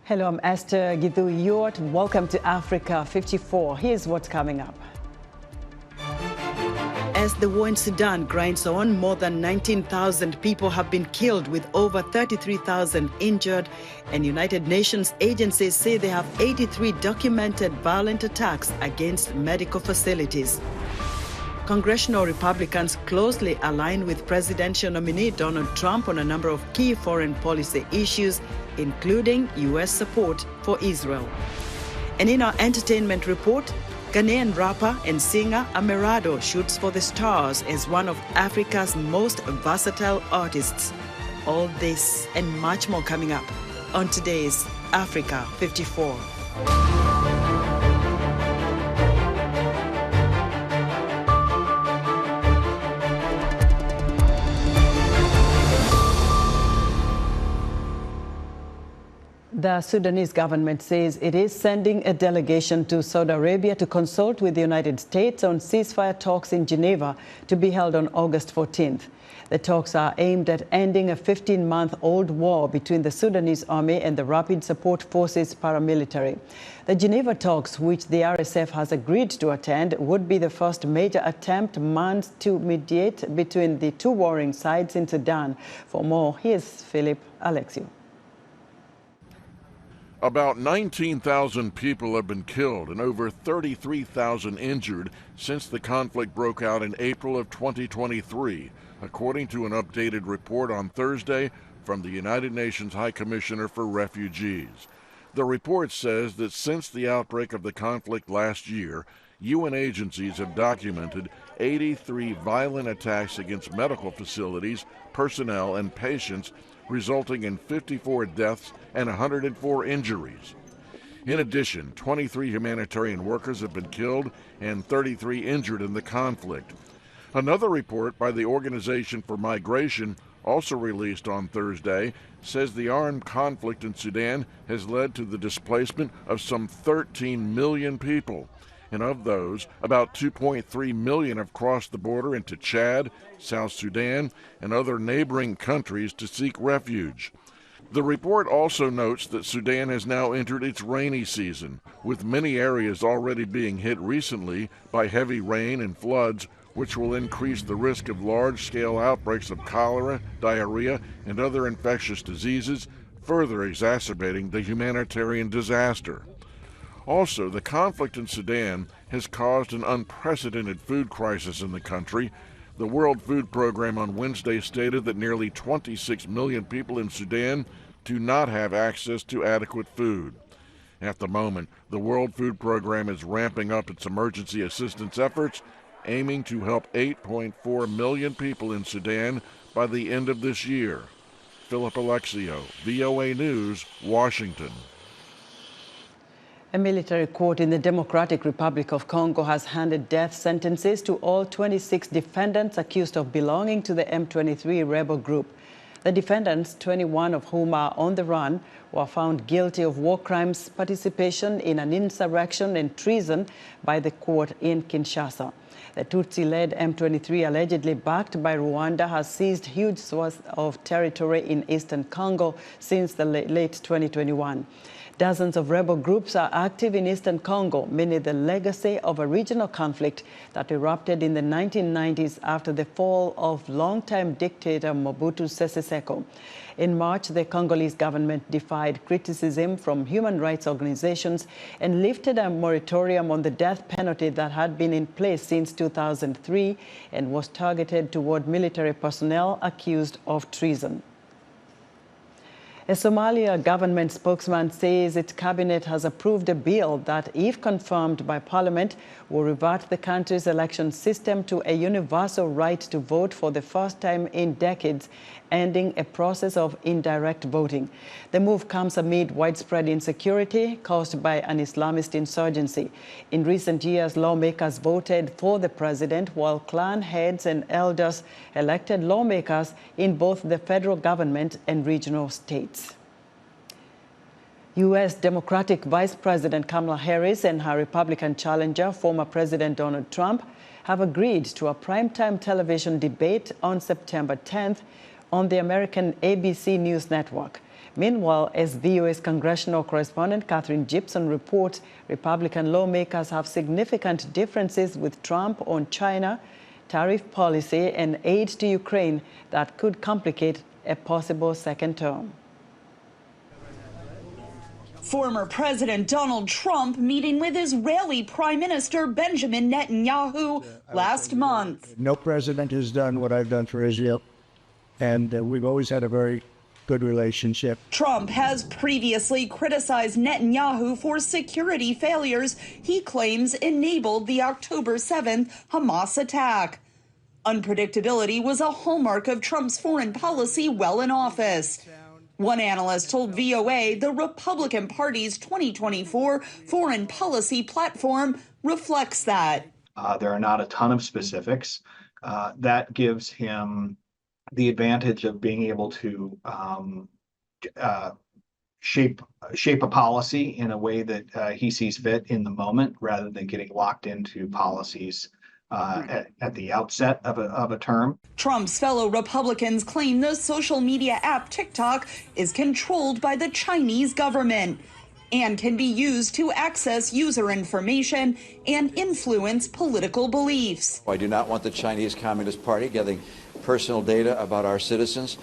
Hello, I'm Esther Githu-Ewart. Welcome to Africa 54. Here's what's coming up. As the war in Sudan grinds on, more than 19,000 people have been killed with over 33,000 injured, and United Nations agencies say they have 83 documented violent attacks against medical facilities. Congressional Republicans closely align with presidential nominee Donald Trump on a number of key foreign policy issues, including U.S. support for Israel. And in our entertainment report, Ghanaian rapper and singer Amerado shoots for the stars as one of Africa's most versatile artists. All this and much more coming up on today's Africa 54. The Sudanese government says it is sending a delegation to Saudi Arabia to consult with the United States on ceasefire talks in Geneva to be held on August 14th. The talks are aimed at ending a 15-month-old war between the Sudanese army and the Rapid Support Forces paramilitary. The Geneva talks, which the RSF has agreed to attend, would be the first major attempt months to mediate between the two warring sides in Sudan. For more, here's Philip Alexiou. About 19,000 people have been killed and over 33,000 injured since the conflict broke out in April of 2023, according to an updated report on Thursday from the United Nations High Commissioner for Refugees. The report says that since the outbreak of the conflict last year, UN agencies have documented 83 violent attacks against medical facilities, personnel, and patients, resulting in 54 deaths and 104 injuries. In addition, 23 humanitarian workers have been killed and 33 injured in the conflict. Another report by the Organization for Migration, also released on Thursday, says the armed conflict in Sudan has led to the displacement of some 13 million people. And of those, about 2.3 million have crossed the border into Chad, South Sudan, and other neighboring countries to seek refuge. The report also notes that Sudan has now entered its rainy season, with many areas already being hit recently by heavy rain and floods, which will increase the risk of large-scale outbreaks of cholera, diarrhea, and other infectious diseases, further exacerbating the humanitarian disaster. Also, the conflict in Sudan has caused an unprecedented food crisis in the country. The World Food Program on Wednesday stated that nearly 26 million people in Sudan do not have access to adequate food. At the moment, the World Food Program is ramping up its emergency assistance efforts, aiming to help 8.4 million people in Sudan by the end of this year. Philip Alexiou, VOA News, Washington. A military court in the Democratic Republic of Congo has handed death sentences to all 26 defendants accused of belonging to the M23 rebel group. The defendants, 21 of whom are on the run, were found guilty of war crimes, participation in an insurrection, and treason by the court in Kinshasa. The Tutsi-led M23, allegedly backed by Rwanda, has seized huge swaths of territory in eastern Congo since the late 2021. Dozens of rebel groups are active in eastern Congo, meaning the legacy of a regional conflict that erupted in the 1990s after the fall of longtime dictator Mobutu Sese Seko. In March, the Congolese government defied criticism from human rights organizations and lifted a moratorium on the death penalty that had been in place since 2003 and was targeted toward military personnel accused of treason. A Somalia government spokesman says its cabinet has approved a bill that, if confirmed by parliament, will revert the country's election system to a universal right to vote for the first time in decades, ending a process of indirect voting. The move comes amid widespread insecurity caused by an Islamist insurgency. In recent years, lawmakers voted for the president, while clan heads and elders elected lawmakers in both the federal government and regional states. U.S. Democratic Vice President Kamala Harris and her Republican challenger, former President Donald Trump, have agreed to a primetime television debate on September 10th on the American ABC News Network. Meanwhile, as VOA's congressional correspondent Catherine Gibson reports, Republican lawmakers have significant differences with Trump on China, tariff policy, and aid to Ukraine that could complicate a possible second term. Former President Donald Trump meeting with Israeli Prime Minister Benjamin Netanyahu last month. No president has done what I've done for Israel, and we've always had a very good relationship. Trump has previously criticized Netanyahu for security failures he claims enabled the October 7th Hamas attack. Unpredictability was a hallmark of Trump's foreign policy while in office. One analyst told VOA the Republican Party's 2024 foreign policy platform reflects that. There are not a ton of specifics. That gives him the advantage of being able to shape a policy in a way that he sees fit in the moment, rather than getting locked into policies at the outset of a term. Trump's fellow Republicans claim the social media app TikTok is controlled by the Chinese government and can be used to access user information and influence political beliefs. I do not want the Chinese Communist Party getting personal data about our citizens,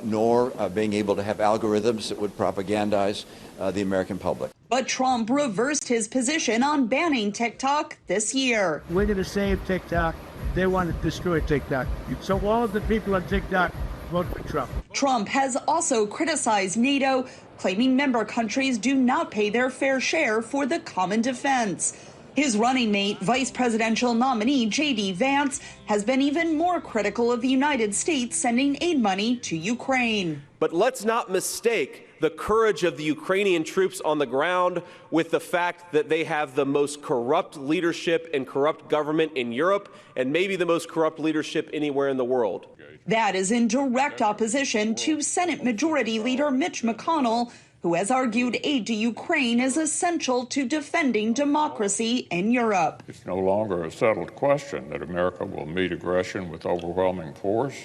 nor being able to have algorithms that would propagandize the American public. But Trump reversed his position on banning TikTok this year. We're going to save TikTok. They want to destroy TikTok. So all of the people on TikTok vote for Trump. Trump has also criticized NATO, claiming member countries do not pay their fair share for the common defense. His running mate, vice presidential nominee J.D. Vance, has been even more critical of the United States sending aid money to Ukraine. But let's not mistake the courage of the Ukrainian troops on the ground with the fact that they have the most corrupt leadership and corrupt government in Europe, and maybe the most corrupt leadership anywhere in the world. That is in direct opposition to Senate Majority Leader Mitch McConnell, who has argued aid to Ukraine is essential to defending democracy in Europe. It's no longer a settled question that America will meet aggression with overwhelming force,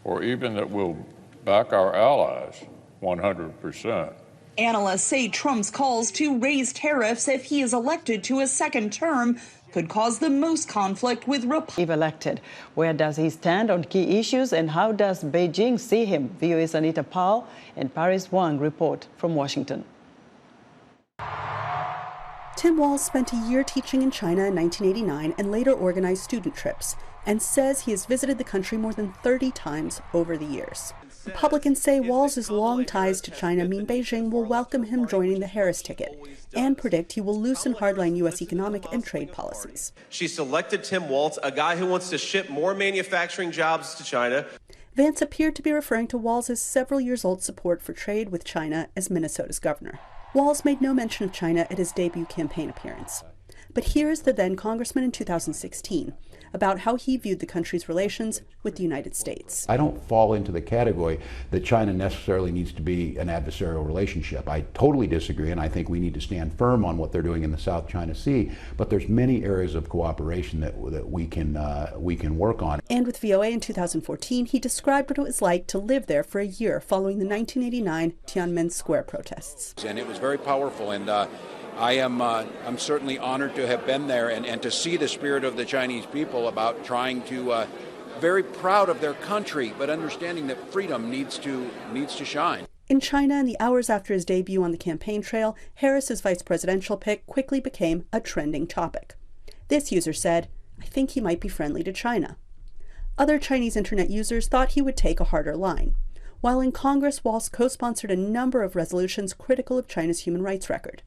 or even that we'll back our allies 100%. Analysts say Trump's calls to raise tariffs if he is elected to a second term could cause the most conflict with Republicans. If elected, where does he stand on key issues and how does Beijing see him? VOA's Anita Powell and Paris Wang report from Washington. Tim Walz spent a year teaching in China in 1989 and later organized student trips, and says he has visited the country more than 30 times over the years. Republicans say Walz's long ties to China mean Beijing will welcome him joining the Harris ticket and predict he will loosen hardline U.S. economic and trade policies. She selected Tim Walz, a guy who wants to ship more manufacturing jobs to China. Vance appeared to be referring to Walz's several years old support for trade with China as Minnesota's governor. Walz made no mention of China at his debut campaign appearance. But here is the then congressman in 2016 about how he viewed the country's relations with the United States. I don't fall into the category that China necessarily needs to be an adversarial relationship. I totally disagree, and I think we need to stand firm on what they're doing in the South China Sea. But there's many areas of cooperation that we can work on. And with VOA in 2014, he described what it was like to live there for a year following the 1989 Tiananmen Square protests. And it was very powerful, and I'm certainly honored to have been there and to see the spirit of the Chinese people about trying to, very proud of their country, but understanding that freedom needs to shine. In China, in the hours after his debut on the campaign trail, Harris's vice presidential pick quickly became a trending topic. This user said, "I think he might be friendly to China." Other Chinese internet users thought he would take a harder line. While in Congress, Walz co-sponsored a number of resolutions critical of China's human rights record.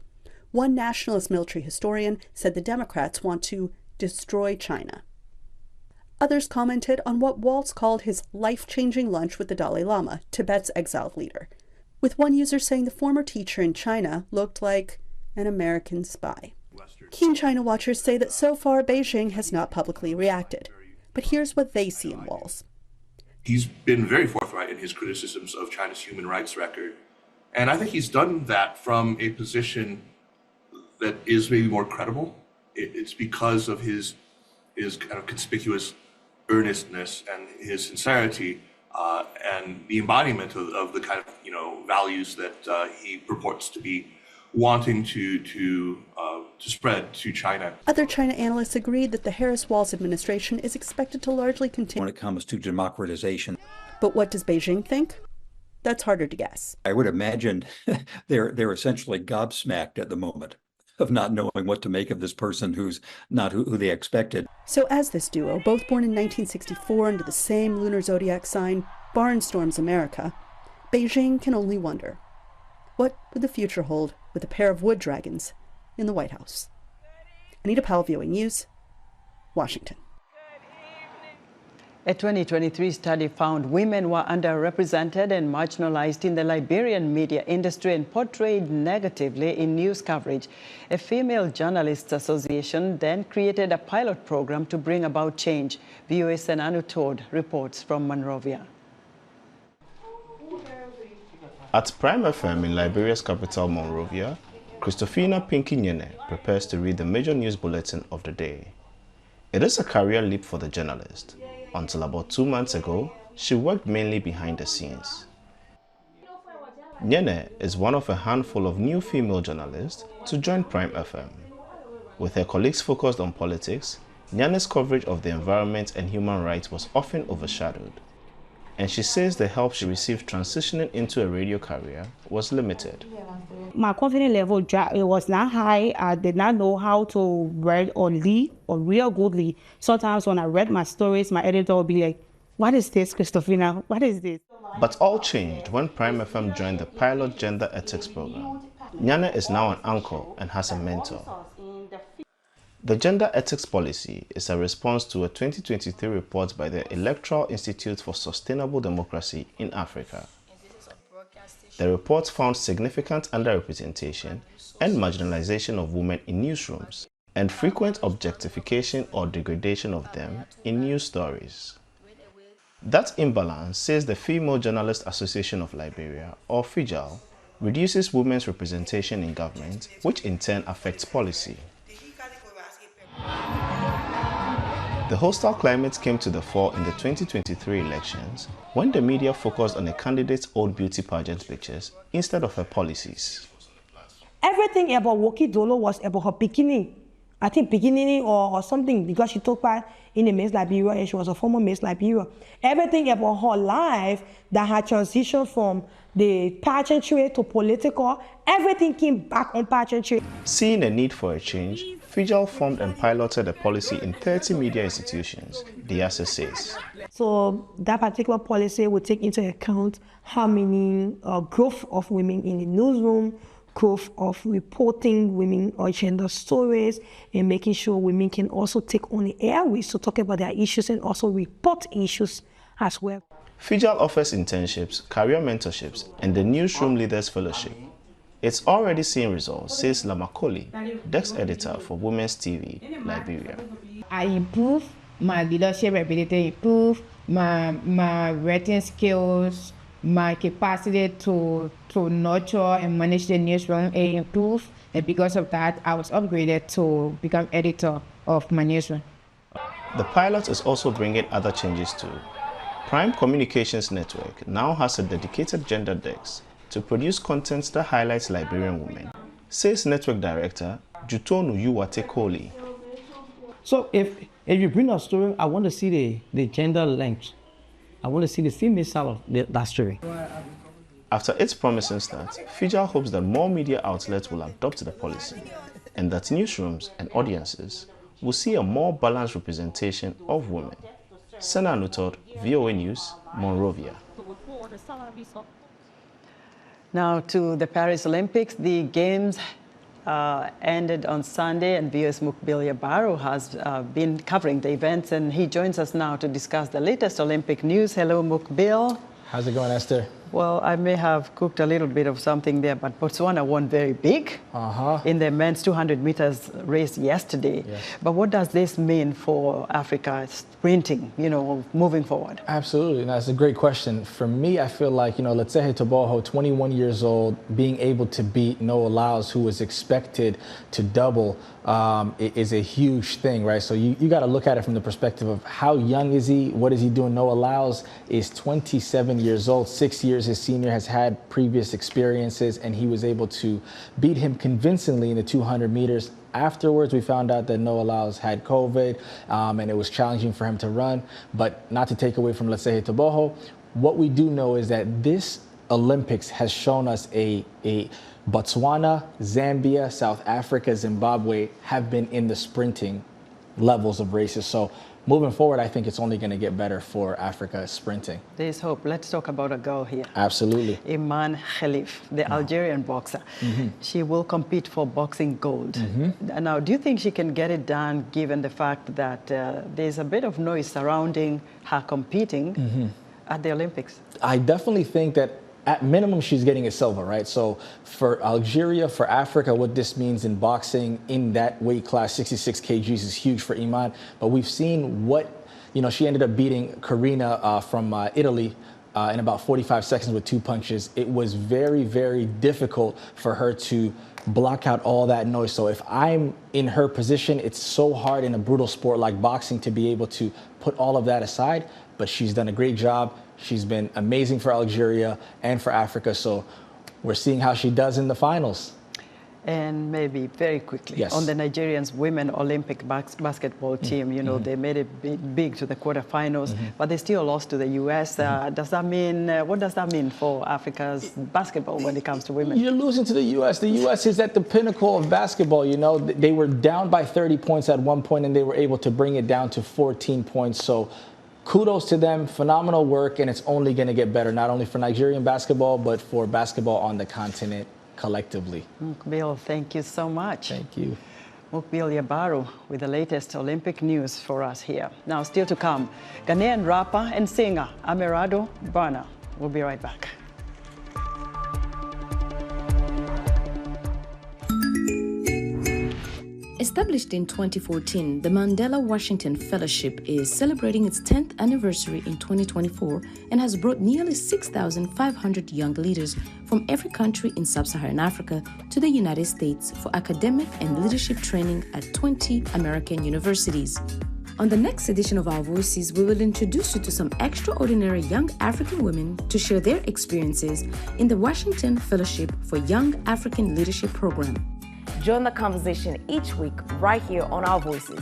One nationalist military historian said the Democrats want to destroy China. Others commented on what Walz called his life-changing lunch with the Dalai Lama, Tibet's exiled leader, with one user saying the former teacher in China looked like an American spy. Keen China watchers say that so far Beijing has not publicly reacted. But here's what they see in Walz. He's been very forthright in his criticisms of China's human rights record. And I think he's done that from a position that is maybe more credible. It's because of his kind of conspicuous earnestness and his sincerity and the embodiment of the kind of values that he purports to be wanting to spread to China. Other China analysts agreed that the Harris-Walz administration is expected to largely continue when it comes to democratization. But what does Beijing think? That's harder to guess. I would imagine they're essentially gobsmacked at the moment of not knowing what to make of this person who's not who they expected. So as this duo, both born in 1964 under the same lunar zodiac sign, barnstorms America, Beijing can only wonder, what would the future hold with a pair of wood dragons in the White House? Anita Powell, VOA News, Washington. A 2023 study found women were underrepresented and marginalized in the Liberian media industry and portrayed negatively in news coverage. A Female Journalists Association then created a pilot program to bring about change. VOA's Senanu Todd reports from Monrovia. At Prime FM in Liberia's capital, Monrovia, Christophina Pinky Nyene prepares to read the major news bulletin of the day. It is a career leap for the journalist. Until about 2 months ago, she worked mainly behind the scenes. Nyene is one of a handful of new female journalists to join Prime FM. With her colleagues focused on politics, Nyane's coverage of the environment and human rights was often overshadowed. And she says the help she received transitioning into a radio career was limited. My confidence level was not high. I did not know how to write or lead or real good lead. Sometimes when I read my stories, my editor would be like, "What is this, Christophina? What is this?" But all changed when Prime FM joined the pilot gender ethics program. Nyane is now an anchor and has a mentor. The gender ethics policy is a response to a 2023 report by the Electoral Institute for Sustainable Democracy in Africa. The report found significant underrepresentation and marginalization of women in newsrooms, and frequent objectification or degradation of them in news stories. That imbalance, says the Female Journalists Association of Liberia, or FIJAL, reduces women's representation in government, which in turn affects policy. The hostile climate came to the fore in the 2023 elections when the media focused on a candidate's old beauty pageant pictures instead of her policies. Everything about Woki Dolo was about her beginning. I think beginning or something, because she took part in the Miss Liberia and she was a former Miss Liberia. Everything about her life that had transitioned from the pageantry to political, everything came back on pageantry. Seeing a need for a change, FIJAL formed and piloted a policy in 30 media institutions, the ASA says. So that particular policy would take into account how many growth of women in the newsroom, growth of reporting women or gender stories, and making sure women can also take on the airways to talk about their issues and also report issues as well. FIJAL offers internships, career mentorships, and the Newsroom Leaders Fellowship. It's already seeing results, says Lamakoli, Desk Editor for Women's TV, Liberia. I improve my leadership ability, improve my writing skills, my capacity to nurture and manage the newsroom improve, and because of that, I was upgraded to become editor of my newsroom. The pilot is also bringing other changes too. Prime Communications Network now has a dedicated gender desk to produce content that highlights Liberian women, says Network Director Jutonu Yuwate Koli. So if you bring a story, I want to see the gender length. I want to see the female side of that story. After its promising start, FIJAL hopes that more media outlets will adopt the policy and that newsrooms and audiences will see a more balanced representation of women. Sena Nutod, VOA News, Monrovia. Now to the Paris Olympics. The Games ended on Sunday, and VOA's Mukbil Yabaru has been covering the events, and he joins us now to discuss the latest Olympic news. Hello, Mukbil. How's it going, Esther? Well, I may have cooked a little bit of something there, but Botswana won very big in the men's 200 meters race yesterday. Yes. But what does this mean for Africa sprinting, moving forward? Absolutely. That's a great question. For me, I feel like, Letsehe Toboho, 21 years old, being able to beat Noah Lyles, who was expected to double, is a huge thing, right? So you got to look at it from the perspective of how young is he? What is he doing? Noah Lyles is 27 years old, 6 years his senior, has had previous experiences, and he was able to beat him convincingly in the 200 meters. Afterwards, we found out that Noah Lyles had COVID, and it was challenging for him to run. But not to take away from Letsehe Toboho, what we do know is that this Olympics has shown us a Botswana, Zambia, South Africa, Zimbabwe have been in the sprinting levels of races. So moving forward, I think it's only going to get better for Africa sprinting. There's hope. Let's talk about a girl here. Absolutely. Iman Khalif, the Algerian boxer. She will compete for boxing gold. Now, do you think she can get it done given the fact that there's a bit of noise surrounding her competing at the Olympics? I definitely think that at minimum, she's getting a silver, right? So for Algeria, for Africa, what this means in boxing in that weight class, 66 kgs, is huge for Iman. But we've seen what, she ended up beating Karina from Italy in about 45 seconds with 2 punches. It was very, very difficult for her to block out all that noise. So if I'm in her position, it's so hard in a brutal sport like boxing to be able to put all of that aside. But she's done a great job. She's been amazing for Algeria and for Africa. So we're seeing how she does in the finals. And maybe very quickly, on the Nigerians women Olympic basketball team, they made it big to the quarterfinals, but they still lost to the U.S. Does that mean, what does that mean for Africa's basketball when it comes to women? You're losing to the U.S. The U.S. is at the pinnacle of basketball. They were down by 30 points at one point, and they were able to bring it down to 14 points. So kudos to them, phenomenal work, and it's only going to get better, not only for Nigerian basketball, but for basketball on the continent collectively. Mukbil, thank you so much. Thank you. Mukbil Yabaru with the latest Olympic news for us here. Now, still to come, Ghanaian rapper and singer Amerado Barna. We'll be right back. Established in 2014, the Mandela Washington Fellowship is celebrating its 10th anniversary in 2024 and has brought nearly 6,500 young leaders from every country in sub-Saharan Africa to the United States for academic and leadership training at 20 American universities. On the next edition of Our Voices, we will introduce you to some extraordinary young African women to share their experiences in the Washington Fellowship for Young African Leadership Program. Join the conversation each week right here on Our Voices.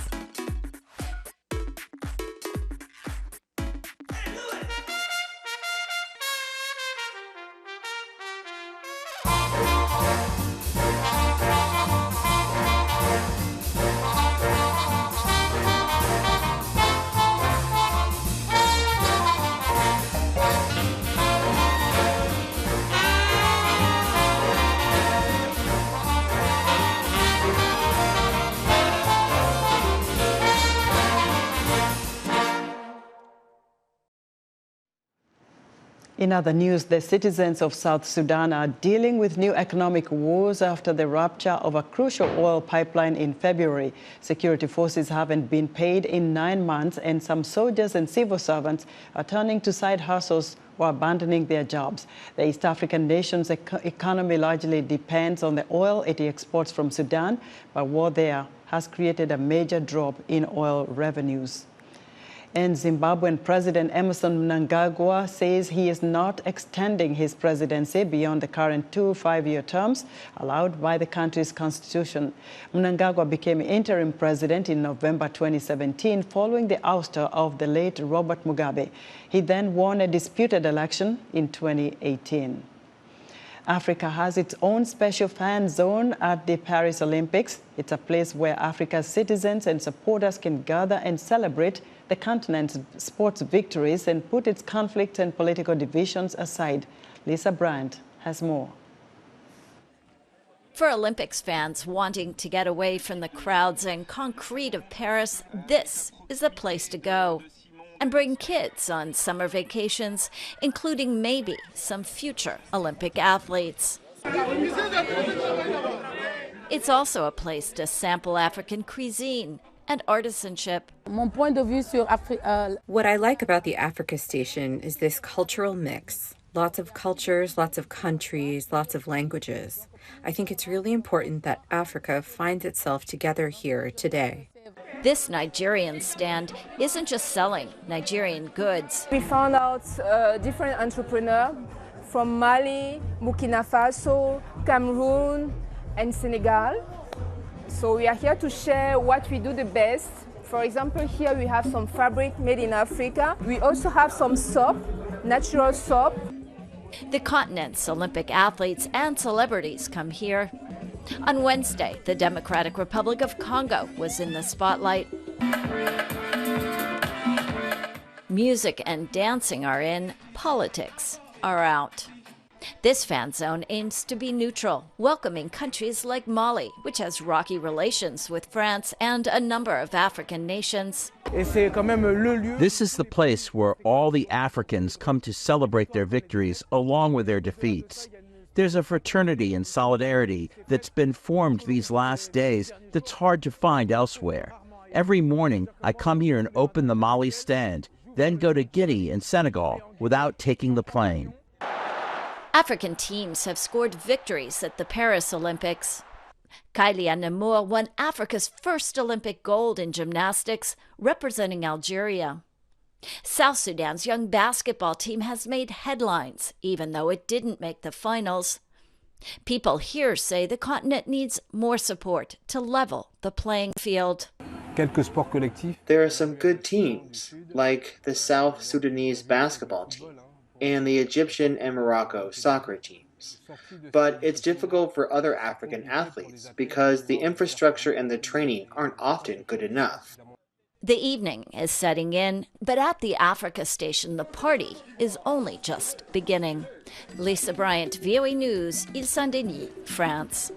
In other news, the citizens of South Sudan are dealing with new economic woes after the rupture of a crucial oil pipeline in February. Security forces haven't been paid in 9 months, and some soldiers and civil servants are turning to side hustles or abandoning their jobs. The East African nation's economy largely depends on the oil it exports from Sudan, but war there has created a major drop in oil revenues. And Zimbabwean President Emerson Munangagwa says he is not extending his presidency beyond the current 2 5-year terms allowed by the country's constitution. Munangagwa became interim president in November 2017 following the ouster of the late Robert Mugabe. He then won a disputed election in 2018. Africa has its own special fan zone at the Paris Olympics. It's a place where Africa's citizens and supporters can gather and celebrate the continent's sports victories and put its conflict and political divisions aside. Lisa Brandt has more. For Olympics fans wanting to get away from the crowds and concrete of Paris, this is the place to go. and bring kids on summer vacations, including maybe some future Olympic athletes. It's also a place to sample African cuisine and artisanship. What I like about the Africa Station is this cultural mix. Lots of cultures, lots of countries, lots of languages. I think it's really important that Africa finds itself together here today. This Nigerian stand isn't just selling Nigerian goods. We found out different entrepreneurs from Mali, Burkina Faso, Cameroon, and Senegal. So we are here to share what we do the best. For example, here we have some fabric made in Africa. We also have some soap, natural soap. The continent's Olympic athletes and celebrities come here. On Wednesday, the Democratic Republic of Congo was in the spotlight. Music and dancing are in, politics are out. This fan zone aims to be neutral, welcoming countries like Mali, which has rocky relations with France and a number of African nations. This is the place where all the Africans come to celebrate their victories along with their defeats. There's a fraternity and solidarity that's been formed these last days that's hard to find elsewhere. Every morning, I come here and open the Mali stand, then go to Guinea and Senegal without taking the plane. African teams have scored victories at the Paris Olympics. Kylie Namour won Africa's first Olympic gold in gymnastics, representing Algeria. South Sudan's young basketball team has made headlines, even though it didn't make the finals. People here say the continent needs more support to level the playing field. There are some good teams, like the South Sudanese basketball team and the Egyptian and Morocco soccer teams. But it's difficult for other African athletes because the infrastructure and the training aren't often good enough. The evening is setting in, but at the Africa Station, the party is only just beginning. Lisa Bryant, VOA News, Ile Saint-Denis, France.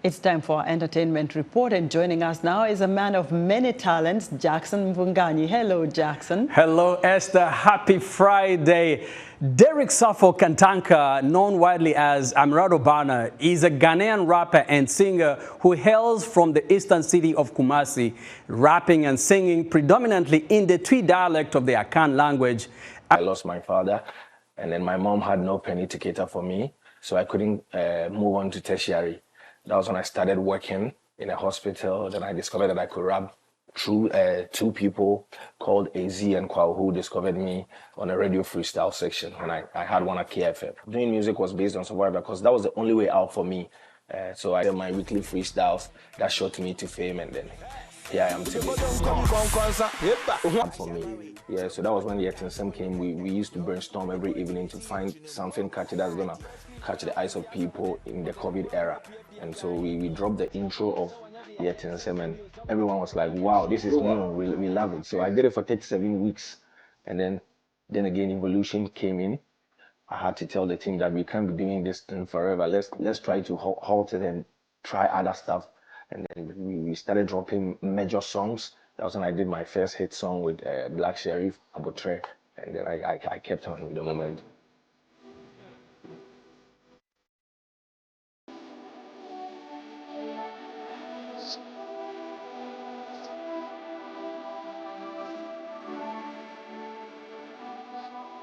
It's time for our entertainment report, and joining us now is a man of many talents, Jackson Mvunganyi. Hello, Jackson. Hello, Esther. Happy Friday. Derek Safo Kantanka, known widely as Amerado Bana, is a Ghanaian rapper and singer who hails from the eastern city of Kumasi, rapping and singing predominantly in the Twi dialect of the Akan language. I lost my father, and then my mom had no penny to cater for me, so I couldn't move on to tertiary. That was when I started working in a hospital. Then I discovered that I could rap through two people called AZ and Kwao, who discovered me on a radio freestyle section when I had one at KFM. Doing music was based on survival because that was the only way out for me. So I did my weekly freestyles that shot me to fame, and then here I am today. For me. Yeah, so that was when the Etinsem came. We used to brainstorm every evening to find something catchy that's gonna catch the eyes of people in the COVID era. And so we dropped the intro of the Etinsem, and everyone was like, wow, this is new, we love it. So I did it for 37 weeks. And then again, Evolution came in. I had to tell the team that we can't be doing this thing forever. Let's try to halt it and try other stuff. And then we started dropping major songs. That was when I did my first hit song with Black Sheriff, Abotre. And then I kept on with the moment.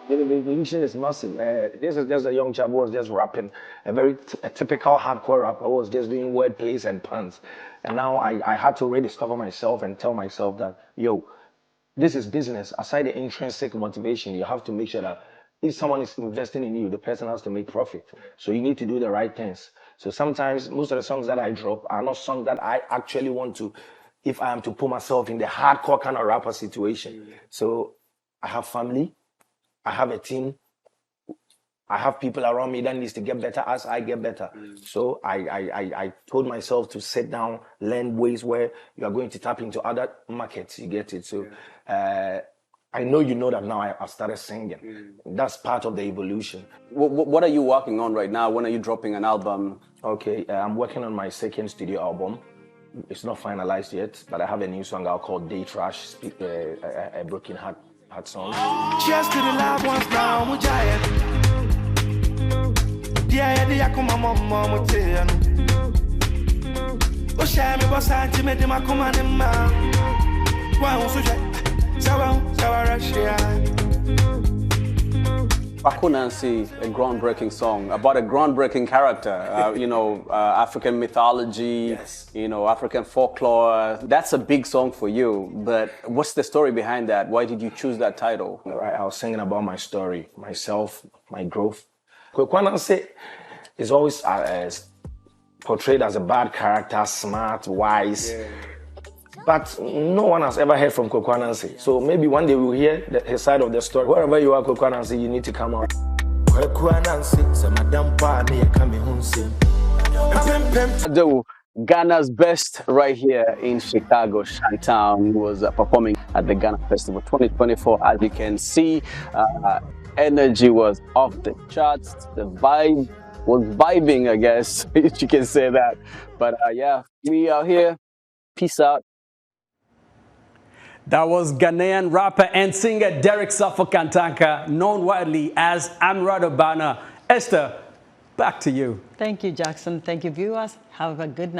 The evolution is massive. This is just a young chap who was just rapping, a typical hardcore rapper who was just doing word plays and puns. And now I had to rediscover myself and tell myself that, yo, this is business. Aside the intrinsic motivation, you have to make sure that if someone is investing in you, the person has to make profit. So you need to do the right things. So sometimes most of the songs that I drop are not songs that I actually want to, if I am to put myself in the hardcore kind of rapper situation. So I have family. I have a team. I have people around me that needs to get better as I get better. So I told myself to sit down, learn ways where you are going to tap into other markets. You get it? So I know you know that now I've started singing. That's part of the evolution. What are you working on right now? When are you dropping an album? Okay, I'm working on my second studio album. It's not finalized yet, but I have a new song out called Day Trash, a broken heart song. Cheers to the loved ones now, Mujahid. Bakunansi, a groundbreaking song about a groundbreaking character, African mythology, yes. African folklore. That's a big song for you, but what's the story behind that? Why did you choose that title? Right, I was singing about my story, myself, my growth. Kwekwanansi is always portrayed as a bad character, smart, wise. Yeah. But no one has ever heard from Kwekwanansi. So maybe one day we'll hear his side of the story. Wherever you are, Kwekwanansi, you need to come out. Ghana's best right here in Chicago, Chi-Town, was performing at the Ghana Festival 2024. As you can see, energy was off the charts. The vibe was vibing, I guess, if you can say that. But yeah, we are here. Peace out. That was Ghanaian rapper and singer Derek Safo Kantanka, known widely as Amerado. Esther, back to you. Thank you, Jackson. Thank you, viewers. Have a good night.